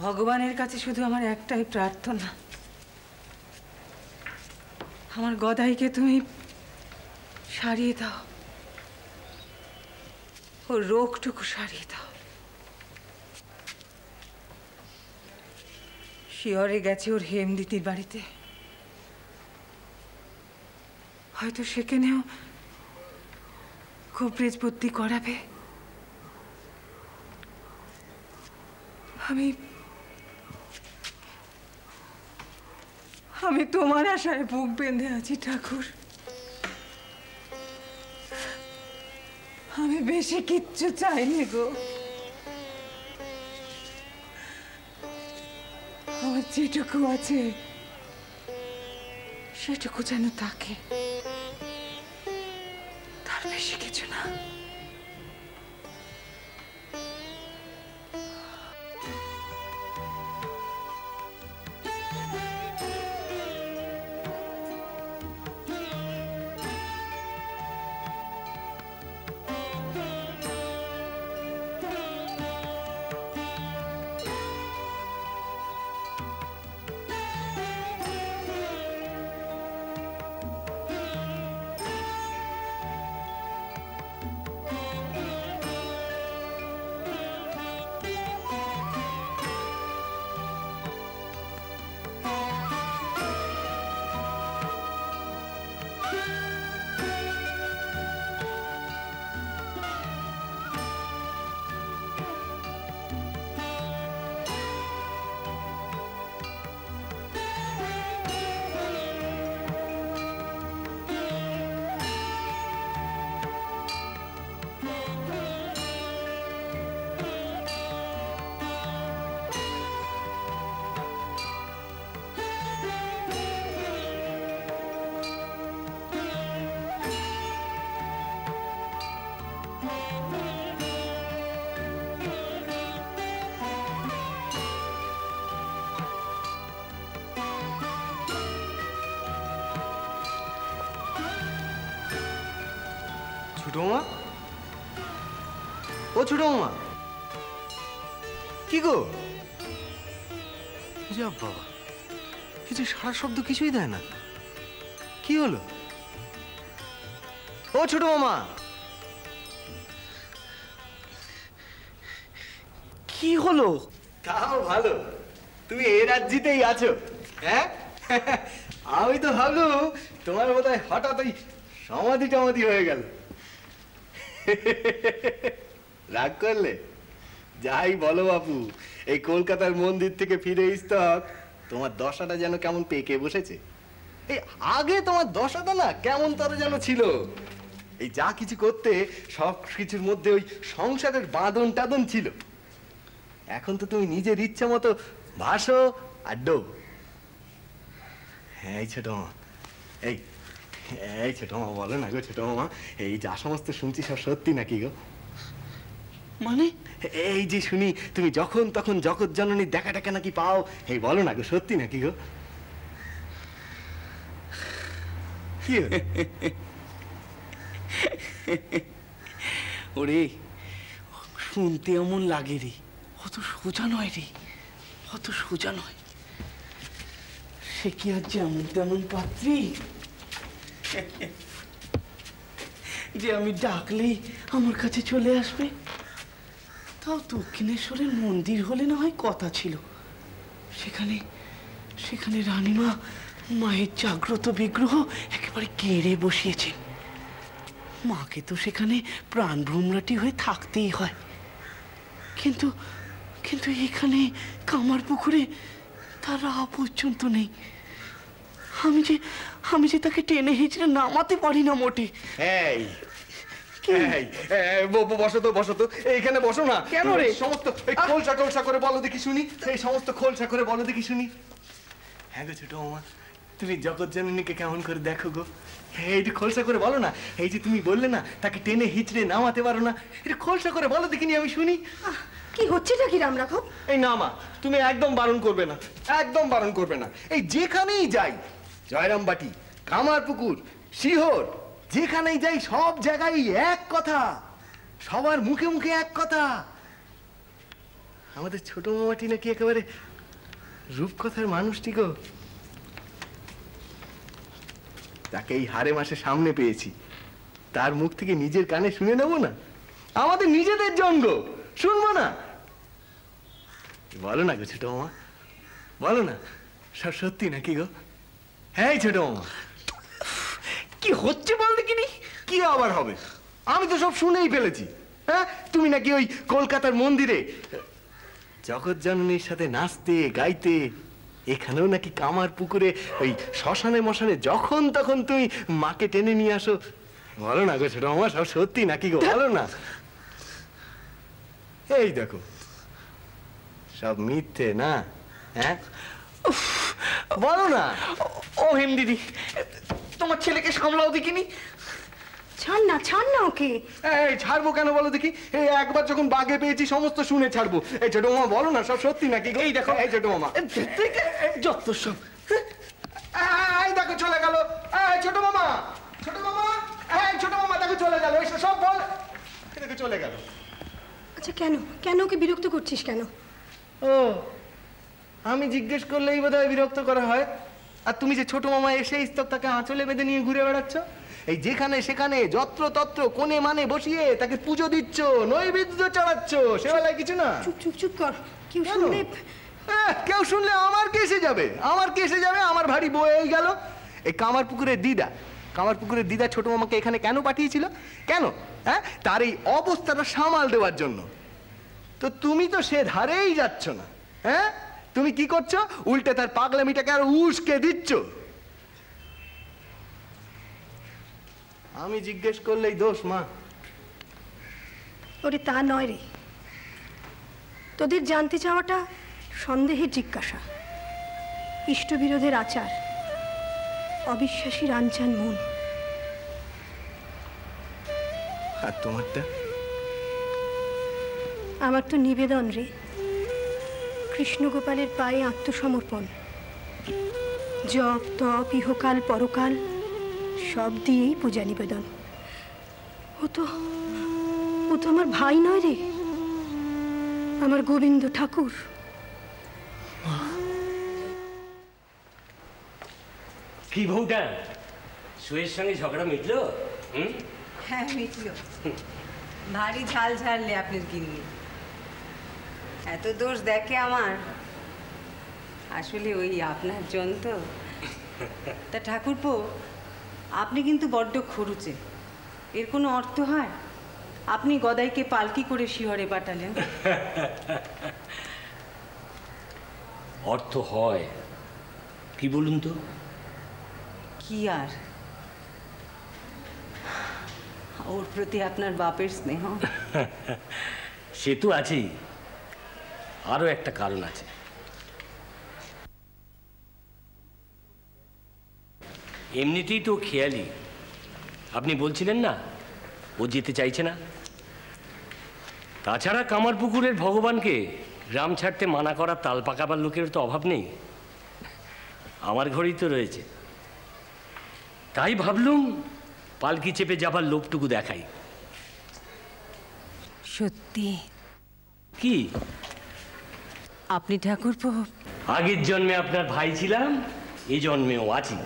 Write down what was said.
ভগবানের কাছে শুধু আমার একটাই প্রার্থনা, আমার গদাইকে তুমি সারিয়ে দাও, ওর রোগটুকু সারিয়ে দাও। শিয়রে গেছে ওর হেমদিতির বাড়িতে, হয়তো সেখানেও কবরেজ বুদ্ধি করাবে। আমি তোমার আশায় বুক বেঁধে আছি ঠাকুর। আমি বেশি কিচ্ছু চাইনি গো, আমার যেটুকু আছে সেটুকু যেন থাকে, তার বেশি কিছু না। ছোট মামা, ও ছোট মামা, কি গো? যা বাবা, কিছু সারা শব্দ কিছুই দেয় না, কি হলো? ও ছোট মামা, কি হলো? তাও ভালো, তুমি এ রাজ্যিতেই আছো। হ্যাঁ, আমি তো ভাবলুম তোমার বোধহয় হঠাৎ ওই সমাধি টমাধি হয়ে গেল। রাগ করলে? যাই বলো বাপু, এই কলকাতার মন্দির থেকে ফিরে ইস্তক তোমার দশাটা যেন কেমন পেকে বসেছে। এই আগে তোমার দশাটা না কেমন তারা যেন ছিল, এই যা কিছু করতে সব কিছুর মধ্যে ওই সংসারের বাঁধন টাদন ছিল। এখন তো তুমি নিজের ইচ্ছা মতো ভাসো আর ডোব। হ্যাঁ ছোট মামা, এই ছোট মামা বলো না গো ছোট মামা, এই যা সমস্ত শুনছি সব সত্যি নাকি গো? মানে এই যে শুনি তুমি যখন তখন জগৎ জননী দেখা টাকা নাকি পাও, এই বলো না গো সত্যি নাকি গো? কি ওরে, শুনতে এমন লাগে রে, অত সোজা নয় রে, অত সোজা নয়। সে কি আর যেমন তেমন পাত্রী যে আমি ডাকলেই আমার কাছে চলে আসবে? তাও দক্ষিণেশ্বরের মন্দির হলে না হয় কথা ছিল, সেখানে সেখানে রানীমা মায়ের জাগ্রত বিগ্রহ একেবারে কেড়ে বসিয়েছেন। মাকে তো সেখানে প্রাণভ্রমরাটি হয়ে থাকতেই হয়, কিন্তু কিন্তু এখানে কামার পুকুরে তারা পর্যন্ত নেই। আমি যে তাকে টেনে হিঁচড়ে নামাতে পারি না মোটে। বসো তো, বসো তো, এইখানে বসো না। কেন রে? সমস্ত খোলসা টোলসা করে বলো দেখি শুনি, এই সমস্ত খোলসা করে বলো দেখি শুনি। হ্যাঁ গো ছোট মামা, তুমি জগৎ জননীকে কেমন করে দেখো গো? এইটা খোলসা করে বলো না। এই যে তুমি বললে না তাকে টেনে হিঁচড়ে নামাতে পারো না, এটা খোলসা করে বলো দেখিনি আমি শুনি। কি হচ্ছেটা কি রামরাঘব? এই না মা, তুমি একদম বারণ করবে না, একদম বারণ করবে না। এই যেখানেই যাই, জয়রামবাটি, কামারপুকুর, শিহর, যেখানেই যাই সব জায়গায় এক কথা, সবার মুখে মুখে এক কথা। আমাদের ছোট মামাটি নাকি একেবারে রূপকথার মানুষটি গো। তাকে এই হারে মাসে সামনে পেয়েছি, তার মুখ থেকে নিজের কানে শুনে নেব না? আমাদের নিজেদের জন্ম শুনবো না? বলো না গো ছোট মামা, বলো না সব সত্যি নাকি গো? হ্যাঁ ছোট মামা, কি হচ্ছে বল দেখিনি? কি আবার হবে? আমি তো সব শুনেই ফেলেছি। হ্যাঁ, তুমি নাকি ওই কলকাতার মন্দিরে জগৎ জননীর সাথে নাচতে গাইতে, এখানেও নাকি কামার পুকুরে ওই শ্মশানে মশানে যখন তখন তুমি মাকে টেনে নিয়ে আসো। বলো না গো ছোট মামা, সব সত্যি নাকি গো? বলো না। এই দেখো, সব মিথ্যে না? হ্যাঁ, বলো না। ও হেম দিদি, তোমার ছেলেকে সামলাও দেখিনি। ছাড় না ওকে। এই ছাড়বো কেন বলো দেখি? এই একবার যখন বাগে পেয়েছি সমস্ত শুনে ছাড়বো। এই ছোট মামা বলো না, সব সত্যি নাকি গো? এই দেখো, এই ছোট মামা, যত সব। এই দেখো চলে গেল। এই ছোট মামা, ছোট মামা, এই ছোট মামা দেখো চলে গেল। এই সব বল, দেখো চলে গেল। আচ্ছা কেন ওকে বিরক্ত করছিস কেন? ও, আমি জিজ্ঞেস করলেই বোধহয় বিরক্ত করা হয়। আর তুমি যে ছোট মামা এসে ইস্তক তাকে আঁচলে বেঁধে নিয়ে ঘুরে বেড়াচ্ছ, এই যেখানে সেখানে যত্র তত্র কোণে মানে বসিয়ে তাকে পুজো দিচ্ছ, নৈবেদ্য চড়াচ্ছ, সেবেলায় কিছু না? চুপ কর। কেউ শুনলে? কেউ শুনলে আমার কি এসে যাবে? আমার কি এসে যাবে? আমার ভারী বয়েই গেল। এই কামারপুকুরের দিদা ছোট মামাকে এখানে কেন পাঠিয়েছিল? কেন? হ্যাঁ, তার এই অবস্থাটা সামাল দেওয়ার জন্য। তো তুমি তো সে ধারেই যাচ্ছ না। হ্যাঁ, তুমি কি করছো? উল্টে তার পাগলামিটাকে আর উস্কে দিচ্ছ। আমি জিজ্ঞেস করলেই দোষ মা? ওরে তা নয় রে, তোদের জানতে চাওয়াটা সন্দেহের জিজ্ঞাসা, ইষ্টবিরোধের আচার, অবিশ্বাসী রাঞ্চান মন। আর তোমারটা? আমার তো নিবেদন রে, কৃষ্ণগোপালের পায়ে আত্মসমর্পণ। জপ তপ ইহকাল পরকাল সব দিয়েই পূজা নিবেদন। ও তো আমার ভাই নয় রে, আমার গোবিন্দ ঠাকুর। কি বউটা, সুয়ের সঙ্গে ঝগড়া মিটলো? হ্যাঁ মিটলো। ভারী ঝাল ঝাড়লে আপনার গিন্নি। এত দোষ দেখে আমার, আসলে ওই আপনার জন্য। তা ঠাকুরপো, আপনি কিন্তু বড্ড খরুচে। এর কোনো অর্থ হয়? আপনি গদাইকে পালকি করে শিহরে পাঠালেন। অর্থ হয় কি বলুন তো? কি আর, ওর প্রতি আপনার বাপের স্নেহ। সে তো আছেই, আরো একটা কারণ আছে। এমনিতেই তো খেয়ালি। আপনি বলছিলেন না ও যেতে চাইছে না? তাছাড়া কামারপুকুরের ভগবানকে গ্রাম ছাড়তে মানা করার তাল পাকাবার লোকের তো অভাব নেই। আমার ঘরেই তো রয়েছে। তাই ভাবলুম পালকি চেপে যাবার লোভটুকু দেখাই। সত্যি? কি আপনি ঠাকুরপো? আগের জন্মে আপনার ভাই ছিলাম, এই জন্মেও আছি।